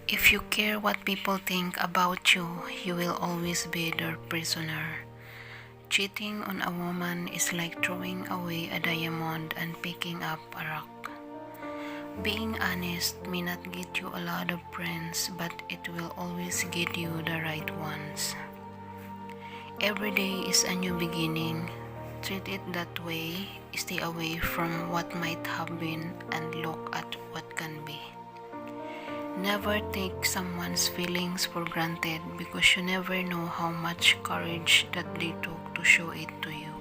If you care what people think about you, you will always be their prisoner. Cheating on a woman is like throwing away a diamond and picking up a rock. Being honest may not get you a lot of friends, but it will always get you the right ones. Every day is a new beginning. Treat it that way. Stay away from what might have been and look at what can be. Never take someone's feelings for granted because you never know how much courage that they took to show it to you.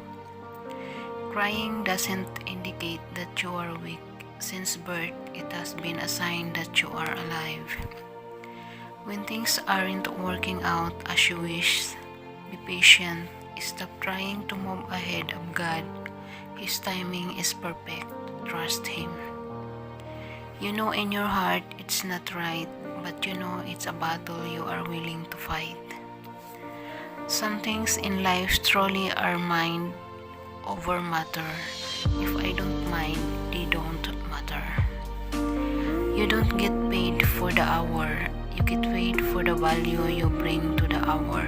Crying doesn't indicate that you are weak. Since birth, it has been a sign that you are alive. When things aren't working out as you wish, be patient. Stop trying to move ahead of God. His timing is perfect. Trust Him. You know in your heart it's not right, but you know it's a battle you are willing to fight. Some things in life truly are mind over matter. If I don't mind, they don't matter. You don't get paid for the hour, you get paid for the value you bring to the hour.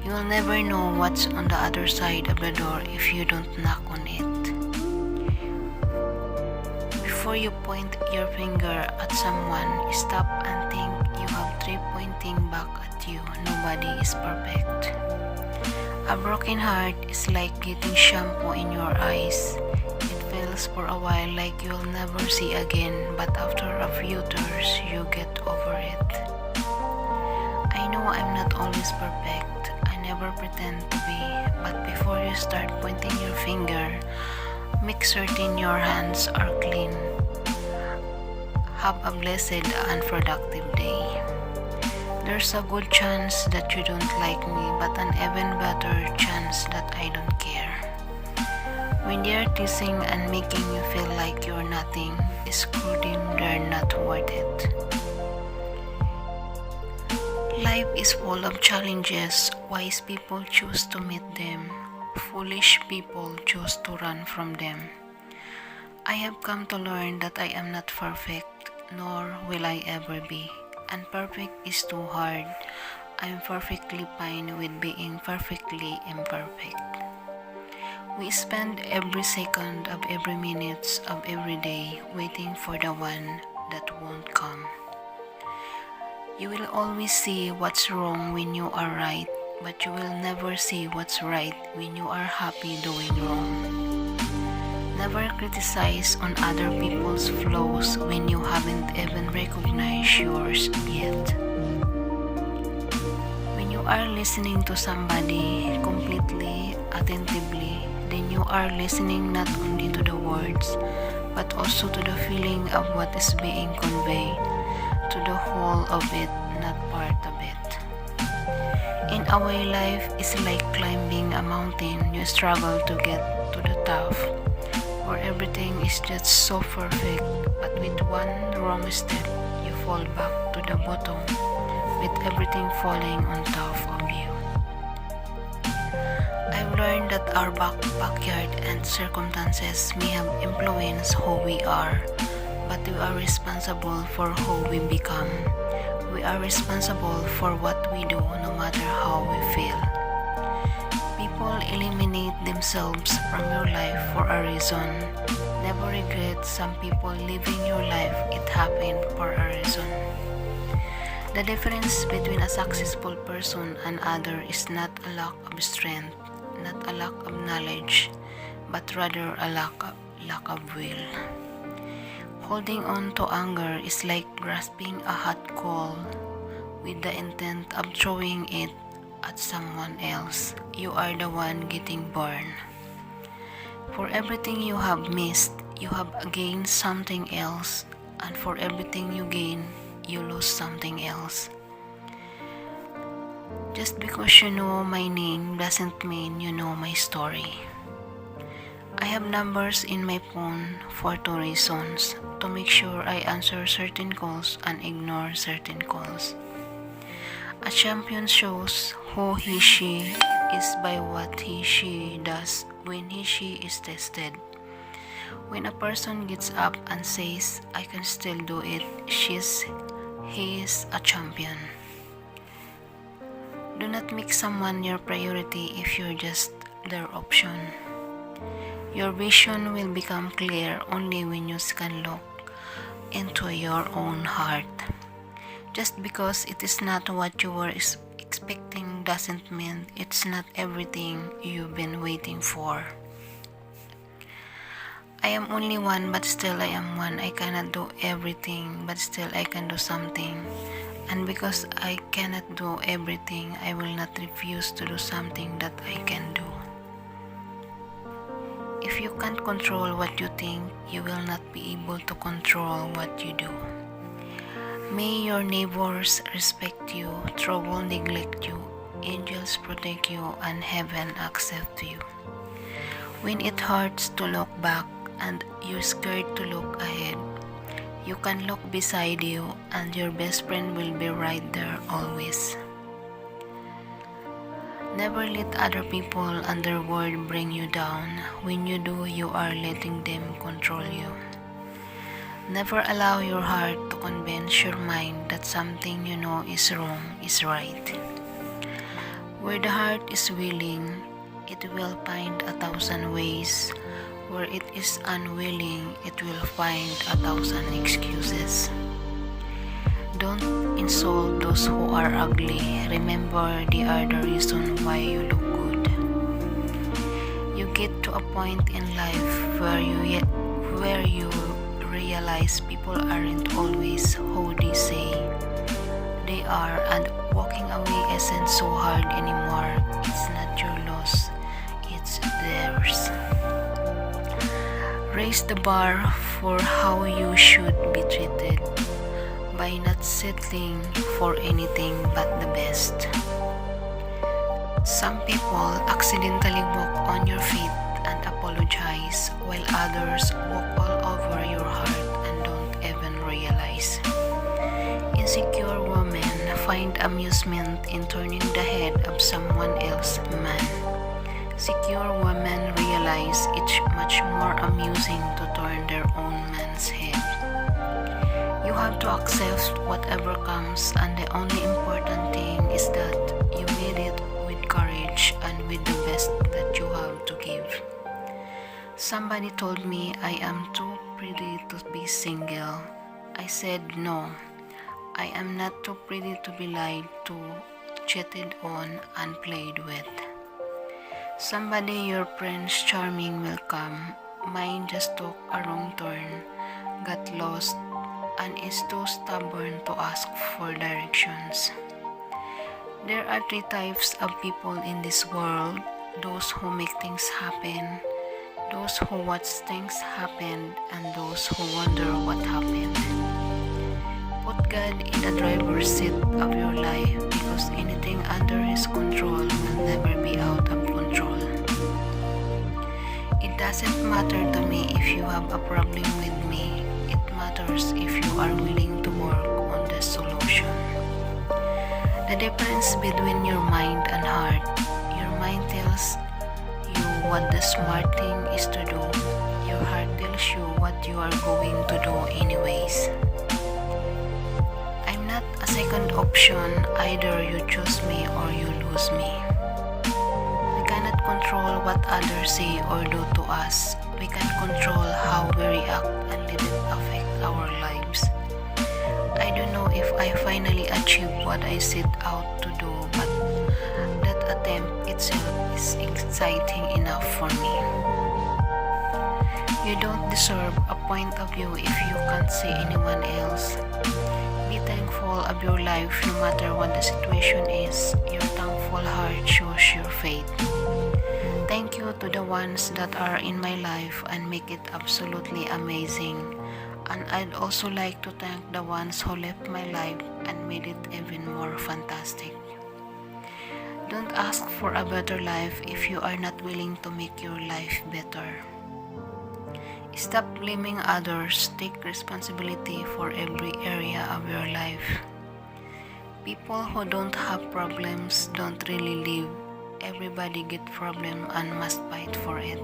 You will never know what's on the other side of the door if you don't knock on it. Before you point your finger at someone, stop and think you have three pointing back at you. Nobody is perfect. A broken heart is like getting shampoo in your eyes. It feels for a while like you'll never see again, but after a few tears, you get over it. I know I'm not always perfect. I never pretend to be, but before you start pointing your finger, make certain your hands are clean. Have a blessed and productive day. There's a good chance that you don't like me, but an even better chance that I don't care. When they're teasing and making you feel like you're nothing, screw them, they're not worth it. Life is full of challenges. Wise people choose to meet them. Foolish people choose to run from them. I have come to learn that I am not perfect, nor will I ever be. And perfect is too hard. I am perfectly fine with being perfectly imperfect. We spend every second of every minute of every day waiting for the one that won't come. You will always see what's wrong when you are right, but you will never see what's right when you are happy doing wrong. Never criticize on other people's flaws when you haven't even recognized yours yet. When you are listening to somebody completely, attentively, then you are listening not only to the words, but also to the feeling of what is being conveyed, to the whole of it, not part of it. In a way, life is like climbing a mountain. You struggle to get to the top, where everything is just so perfect, but with one wrong step, you fall back to the bottom, with everything falling on top of you. I've learned that our backyard and circumstances may have influenced who we are, but we are responsible for who we become. We are responsible for what we do, no matter how we feel. People eliminate themselves from your life for a reason. Never regret some people leaving your life. It happened for a reason. The difference between a successful person and other is not a lack of strength, not a lack of knowledge, but rather a lack of will. Holding on to anger is like grasping a hot coal with the intent of throwing it at someone else. You are the one getting burned. For everything you have missed, you have gained something else, and for everything you gain, you lose something else. Just because you know my name doesn't mean you know my story. I have numbers in my phone for two reasons: to make sure I answer certain calls and ignore certain calls. A champion shows who he/she is by what he/she does when he/she is tested. When a person gets up and says, I can still do it, he is a champion. Do not make someone your priority if you're just their option. Your vision will become clear only when you can look into your own heart. Just because it is not what you were expecting doesn't mean it's not everything you've been waiting for. I am only one, but still I am one. I cannot do everything, but still I can do something. And because I cannot do everything, I will not refuse to do something that I can do. If you can't control what you think, you will not be able to control what you do. May your neighbors respect you, trouble neglect you, angels protect you, and heaven accept you. When it hurts to look back and you're scared to look ahead, you can look beside you and your best friend will be right there always. Never let other people and their word bring you down. When you do, you are letting them control you. Never allow your heart to convince your mind that something you know is wrong is right. Where the heart is willing, it will find 1,000 ways. Where it is unwilling, it will find 1,000 excuses. Don't insult those who are ugly. Remember, they are the reason why you look good. You get to a point in life where you realize people aren't always who they say they are, and walking away isn't so hard anymore. It's not your loss, it's theirs. Raise the bar for how you should be treated by not settling for anything but the best. Some people accidentally walk on your feet and apologize, while others walk all over your heart and don't even realize. Insecure women find amusement in turning the head of someone else's man. Secure women realize it's much more amusing to turn their own man's head. You have to accept whatever comes, and the only important thing is that you made it with courage and with the best that you have to give. Somebody told me I am too pretty to be single. I said no. I am not too pretty to be lied to, cheated on, and played with. Someday your Prince Charming will come. Mine just took a wrong turn, got lost, and is too stubborn to ask for directions. There are 3 types of people in this world: those who make things happen, those who watch things happen, and those who wonder what happened. Put God in the driver's seat of your life, because anything under His control will never be out of control. It doesn't matter to me if you have a problem with me. It matters if you are willing to work on the solution. The difference between your mind and heart: your mind tells you what the smart thing is to do. Your heart tells you what you are going to do anyways. I'm not a second option. Either you choose me or you lose me. We cannot control what others say or do to us. We can control how we react and let it affect our lives. I don't know if I finally achieve what I set out to do, but that attempt itself is exciting enough for me. You don't deserve a point of view if you can't see anyone else. Be thankful of your life no matter what the situation is. Your thankful heart shows your faith. Thank you to the ones that are in my life and make it absolutely amazing. And I'd also like to thank the ones who left my life and made it even more fantastic. Don't ask for a better life if you are not willing to make your life better. Stop blaming others. Take responsibility for every area of your life. People who don't have problems don't really live. Everybody get problem and must fight for it.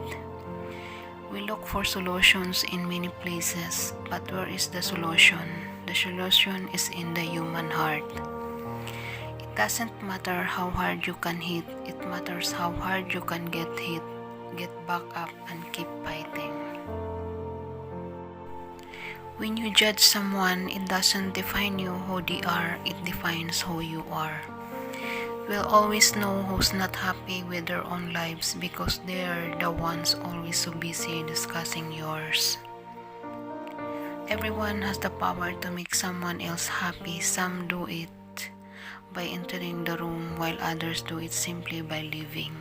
We look for solutions in many places, but where is the solution? The solution is in the human heart. It doesn't matter how hard you can hit, it matters how hard you can get hit, get back up, and keep fighting. When you judge someone, it doesn't define you who they are, it defines who you are. We'll always know who's not happy with their own lives because they're the ones always so busy discussing yours. Everyone has the power to make someone else happy. Some do it by entering the room while others do it simply by leaving.